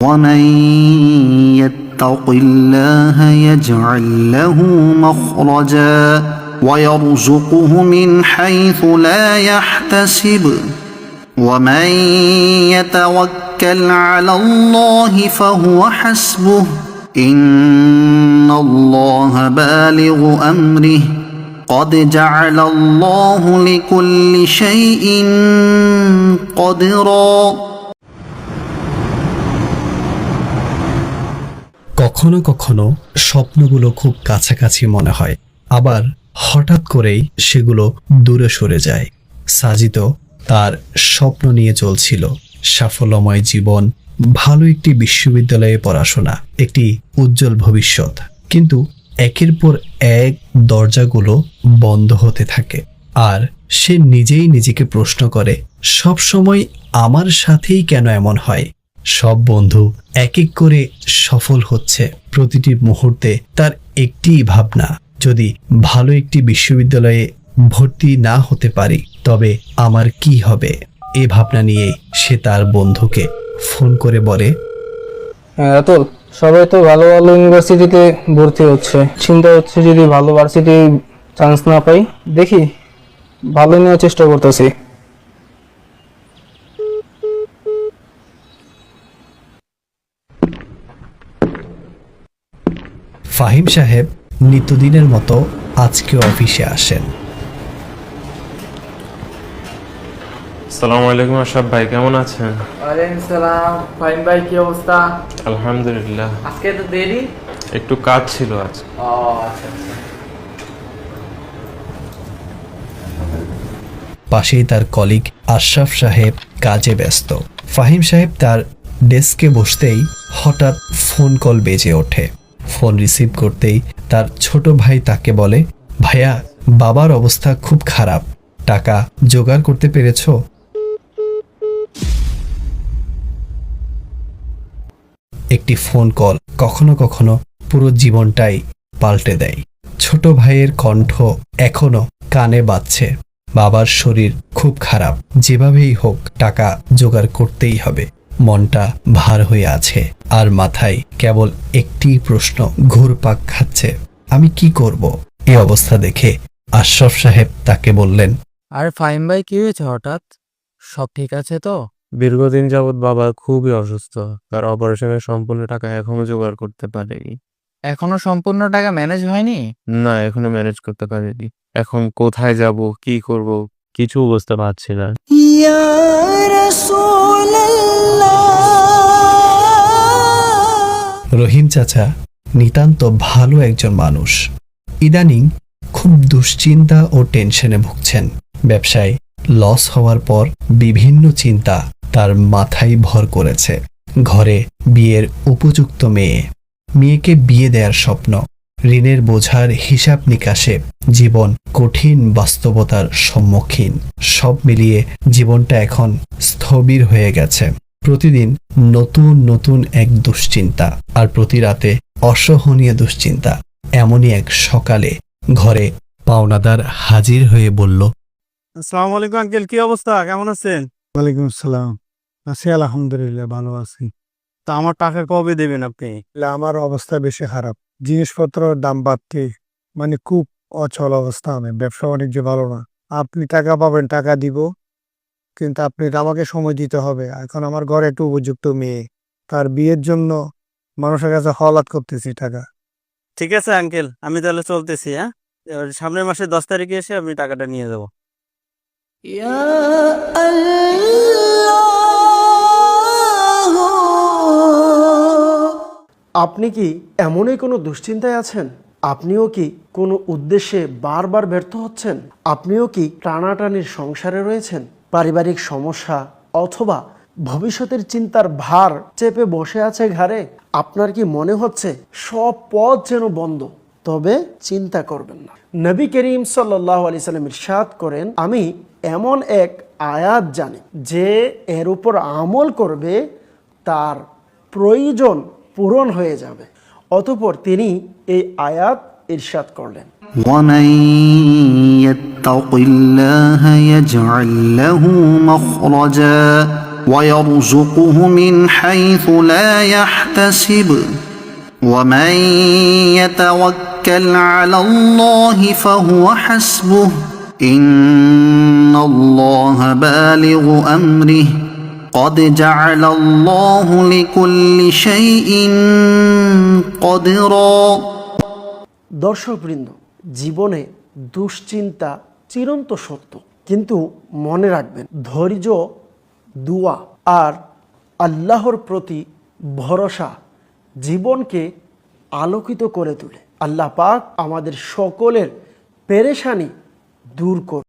ومن يتق الله يجعل له مخرجا ويرزقه من حيث لا يحتسب ومن يتوكل على الله فهو حسبه إن الله بالغ أمره قد جعل الله لكل شيء قدرا কখনো কখনো স্বপ্নগুলো খুব কাছাকাছি মনে হয়, আবার হঠাৎ করেই সেগুলো দূরে সরে যায়। সাজিদ তার স্বপ্ন নিয়ে চলছিল, সাফল্যময় জীবন, ভালো একটি বিশ্ববিদ্যালয়ে পড়াশোনা, একটি উজ্জ্বল ভবিষ্যৎ। কিন্তু একের পর এক দরজাগুলো বন্ধ হতে থাকে, আর সে নিজেই নিজেকে প্রশ্ন করে, সব সময় আমার সাথেই কেন এমন হয়? সব বন্ধু এক এক করে সফল হচ্ছে, প্রতিটি মুহূর্তে তার একটিই ভাবনা, যদি ভালো একটি বিশ্ববিদ্যালয়ে ভর্তি না হতে পারি তবে আমার কি হবে? এই ভাবনা নিয়ে সে তার বন্ধুকে ফোন করে বলে, রাতুল, সবাই তো ভালো ভালো ইউনিভার্সিটিতে ভর্তি হচ্ছে, চিন্তা হচ্ছে যদি ভালো ভার্সিটি চান্স না পাই, দেখি ভালো নেওয়ার চেষ্টা করতেছি। ফাহিম সাহেব নিত্যদিনের মতো আজকে অফিসে আসেন। আসসালামু আলাইকুম আশরাফ ভাই, কেমন আছেন? ওয়ালাইকুম সালাম। ফাহিম ভাই, কি অবস্থা? আলহামদুলিল্লাহ। আজকে তো দেরি? একটু কাজ ছিল আজ। আচ্ছা আচ্ছা। পাশেই তার কলিগ আশরাফ সাহেব কাজে ব্যস্ত। ফাহিম সাহেব তার ডেস্কে বসতেই হঠাৎ ফোন কল বেজে ওঠে। ফোন রিসিভ করতেই তার ছোট ভাই তাকে বলে, ভাইয়া, বাবার অবস্থা খুব খারাপ, টাকা জোগাড় করতে পেরেছো? একটি ফোন কল কখনো কখনো পুরো জীবনটাই পাল্টে দেয়। ছোট ভাইয়ের কণ্ঠ এখনো কানে বাজছে, বাবার শরীর খুব খারাপ, যেভাবেই হোক টাকা জোগাড় করতেই হবে। মনটা ভার হয়ে আছে, আর মাথায় কেবল একটি প্রশ্ন ঘুরপাক খাচ্ছে, আমি কি করব? এই অবস্থা দেখে আশরাফ সাহেব তাকে বললেন, আরে ফাহিম ভাই, কি হয়েছে হঠাৎ? সব ঠিক আছে তো? দীর্ঘদিন যাবৎ বাবা খুবই অসুস্থ, তার অপারেশনের সম্পূর্ণ টাকা এখনো জোগাড় করতে পারেনি। এখনো সম্পূর্ণ টাকা ম্যানেজ হয়নি? না, এখনো ম্যানেজ করতে পারিনি। এখন কোথায় যাব, কি করব, কিছু বুঝতে পারছি না। يا رسول الله রহিম চাচা নিতান্ত ভালো একজন মানুষ, ইদানিং খুব দুশ্চিন্তা ও টেনশনে ভুগছেন। ব্যবসায় লস হওয়ার পর বিভিন্ন চিন্তা তার মাথায় ভর করেছে। ঘরে বিয়ের উপযুক্ত মেয়েকে বিয়ে দেওয়ার স্বপ্ন, ঋণের বোঝার হিসাব নিকাশে জীবন কঠিন বাস্তবতার সম্মুখীন। সব মিলিয়ে জীবনটা এখন স্থবির হয়ে গেছে। প্রতিদিন নতুন নতুন এক দুশ্চিন্তা, আর প্রতি রাতে অসহনীয় দুশ্চিন্তা। এমনই এক সকালে ঘরে পাওনাদার হাজির হয়ে বলল, আসসালামু আলাইকুম আঙ্কেল, কি অবস্থা, কেমন আছেন? ওয়ালাইকুম আসসালাম, আছি আলহামদুলিল্লাহ, ভালো আছি। তা আমার টাকা কবে দেবেন আপনি? আমার অবস্থা বেশি খারাপ, জিনিসপত্রের দাম বাড়তে মানে খুব অচল অবস্থা, আমি ব্যবসা বাণিজ্য ভালো না। আপনি টাকা পাবেন, টাকা দিব, কিন্তু আপনি আমাকে সময় দিতে হবে। এখন আমার ঘরে একটু উপযুক্ত মেয়ে, তার বিয়ের জন্য মানুষের কাছে হলাত করতেছি টাকা। ঠিক আছে আঙ্কেল, আমি তাহলে চলতেছি। হ্যাঁ, এবার সামনের মাসে 10 তারিখে এসে আপনি টাকাটা নিয়ে যাবো। يا الله আপনি কি এমনই কোনো দুশ্চিন্তায় আছেন? আপনিও কি কোনো উদ্দেশ্যে বারবার ব্যর্থ হচ্ছেন? আপনিও কি টানাটানির সংসারে রয়েছেন? পারিবারিক সমস্যা অথবা ভবিষ্যতের চিন্তার ভার চেপে বসে আছে ঘাড়ে? আপনার কি মনে হচ্ছে সব পথ যেন বন্ধ? তবে চিন্তা করবেন না। নবী করিম সাল্লাল্লাহু আলাইহি সাল্লাম ইরশাদ করেন, আমি এমন এক আয়াত জানি, যে এর উপর আমল করবে তার প্রয়োজন পূরণ হয়ে যাবে। অতঃপর তিনি এই আয়াত ইরশাদ করলেন, ومن يتق الله يجعل له مخرجا ويرزقه من حيث لا يحتسب ومن يتوكل على الله فهو حسبه إن الله بالغ أمره قد جعل الله لكل شيء قدرا দর্শকবৃন্দ, জীবনে দুশ্চিন্তা চিরন্ত সত্য, কিন্তু মনে রাখবেন ধৈর্য, দুয়া আর আল্লাহর প্রতি ভরসা জীবনকে আলোকিত করে তোলে। আল্লাহ পাক আমাদের সকলের পেরেশানি দূর করুন।